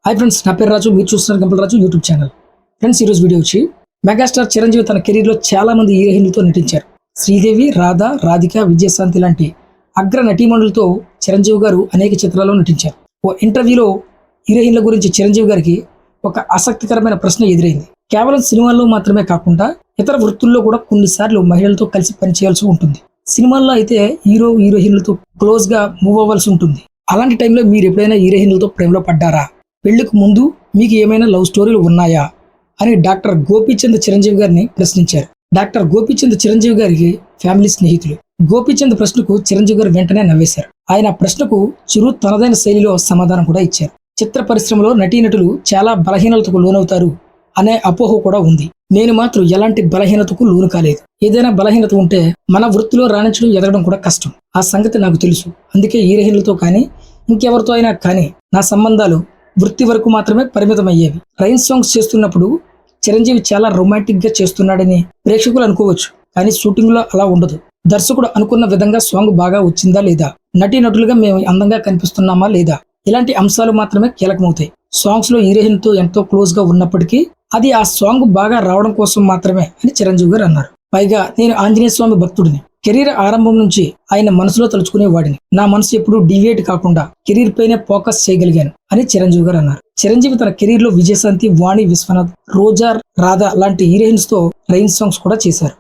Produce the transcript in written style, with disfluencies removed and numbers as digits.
Hi friends, నా పేరు రాజు. మీరు చూస్తున్నారు గంపల రాజు యూట్యూబ్ ఛానల్. ఫ్రెండ్స్, ఈరోజు వీడియో వచ్చి మెగాస్టార్ చిరంజీవి తన కెరీర్లో చాలా మంది హీరోయిన్లతో నటించారు. శ్రీదేవి, రాధ, రాధిక, విజయశాంతి లాంటి అగ్ర నటీమణులతో చిరంజీవి గారు అనేక చిత్రాల్లో నటించారు. ఓ ఇంటర్వ్యూలో హీరోయిన్ల గురించి చిరంజీవి గారికి ఒక ఆసక్తికరమైన ప్రశ్న ఎదురైంది. కేవలం సినిమాల్లో మాత్రమే కాకుండా ఇతర వృత్తుల్లో కూడా కొన్నిసార్లు మహిళలతో కలిసి పనిచేయాల్సి ఉంటుంది. సినిమాల్లో అయితే హీరోయిన్లతో క్లోజ్ గా మూవ్ అవ్వాల్సి ఉంటుంది. అలాంటి టైంలో మీరు ఎప్పుడైనా హీరోయిన్లతో ప్రేమలో పడ్డారా? పెళ్లికి ముందు మీకు ఏమైనా లవ్ స్టోరీలు ఉన్నాయా అని డాక్టర్ గోపీచంద్ చిరంజీవి గారిని ప్రశ్నించారు. డాక్టర్ గోపీచంద్ చిరంజీవి గారికి ఫ్యామిలీ స్నేహితులు. గోపీచంద్ ప్రశ్నకు చిరంజీవి గారు వెంటనే నవ్వేశారు. ఆయన ప్రశ్నకు చిరు తనదైన శైలిలో సమాధానం కూడా ఇచ్చారు. చిత్ర పరిశ్రమలో నటీనటులు చాలా బలహీనతకు లోనవుతారు అనే అపోహ కూడా ఉంది. నేను మాత్రం ఎలాంటి బలహీనతకు లోను కాలేదు. ఏదైనా బలహీనత ఉంటే మన వృత్తిలో రాణించడం, ఎదగడం కూడా కష్టం. ఆ సంగతి నాకు తెలుసు. అందుకే హీరోయిన్లతో కానీ ఇంకెవరితో అయినా కానీ నా సంబంధాలు వృత్తి వరకు మాత్రమే పరిమితమయ్యేవి. రైన్ సాంగ్స్ చేస్తున్నప్పుడు చిరంజీవి చాలా రొమాంటిక్ గా చేస్తున్నాడని ప్రేక్షకులు అనుకోవచ్చు, కానీ షూటింగ్ లో అలా ఉండదు. దర్శకుడు అనుకున్న విధంగా సాంగ్ బాగా వచ్చిందా లేదా, నటీనటులుగా మేము అందంగా కనిపిస్తున్నామా లేదా, ఇలాంటి అంశాలు మాత్రమే కీలకమవుతాయి. సాంగ్స్ లో హీరోయిన్ తో ఎంతో క్లోజ్ గా ఉన్నప్పటికీ అది ఆ సాంగ్ బాగా రావడం కోసం మాత్రమే అని చిరంజీవి గారు అన్నారు. పైగా నేను ఆంజనేయ స్వామి భక్తుడిని. కెరీర్ ఆరంభం నుంచి ఆయన మనసులో తలుచుకునేవాడిని. నా మనసు ఎప్పుడూ డివియేట్ కాకుండా కెరీర్ పైనే ఫోకస్ చేయగలిగాను అని చిరంజీవి గారు అన్నారు. చిరంజీవి తన కెరీర్ లో విజయశాంతి, వాణి విశ్వనాథ్, రోజా, రాధ లాంటి హీరోయిన్స్ తో రైన్ సాంగ్స్ కూడా చేశారు.